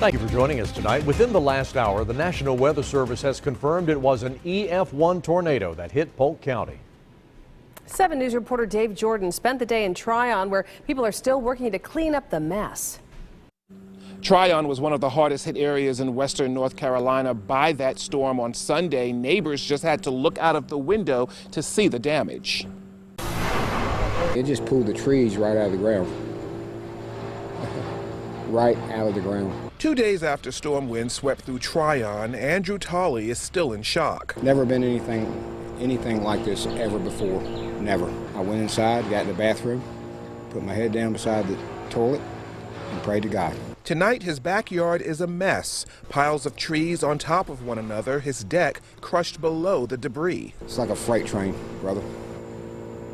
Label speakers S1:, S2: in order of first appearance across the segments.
S1: Thank you for joining us tonight. Within the last hour, the National Weather Service has confirmed it was an EF1 tornado that hit Polk County.
S2: 7 News reporter Dave Jordan spent the day in Tryon, where people are still working to clean up the mess.
S3: Tryon was one of the hardest hit areas in western North Carolina by that storm on Sunday. Neighbors just had to look out of the window to see the damage.
S4: It just pulled the trees right out of the ground. Right out of the ground.
S3: 2 days after storm winds swept through Tryon, Andrew Tolley is still in shock.
S4: Never been anything like this ever before. Never. I went inside, got in the bathroom, put my head down beside the toilet, and prayed to God.
S3: Tonight, his backyard is a mess. Piles of trees on top of one another, his deck crushed below the debris.
S4: It's like a freight train, brother.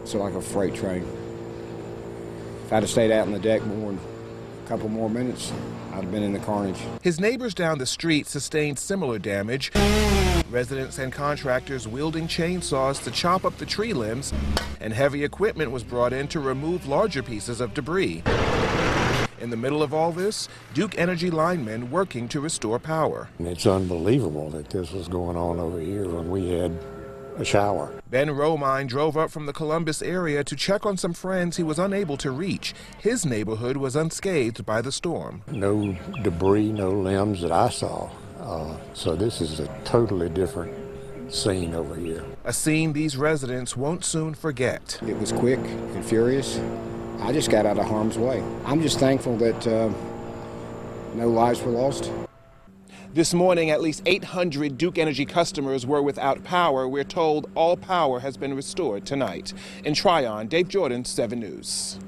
S4: It's like a freight train. If I'd have stayed out on the deck more than a couple more minutes, I'd have been in the carnage.
S3: His neighbors down the street sustained similar damage. Residents and contractors wielding chainsaws to chop up the tree limbs, and heavy equipment was brought in to remove larger pieces of debris. In the middle of all this, Duke Energy linemen working to restore power.
S5: It's unbelievable that this was going on over here when we had a shower.
S3: Ben Romine drove up from the Columbus area to check on some friends he was unable to reach. His neighborhood was unscathed by the storm.
S5: No debris, no limbs that I saw. So this is a totally different scene over here.
S3: A scene these residents won't soon forget.
S4: It was quick and furious. I just got out of harm's way. I'm just thankful that no lives were lost.
S3: This morning, at least 800 Duke Energy customers were without power. We're told all power has been restored tonight. In Tryon, Dave Jordan, 7 News.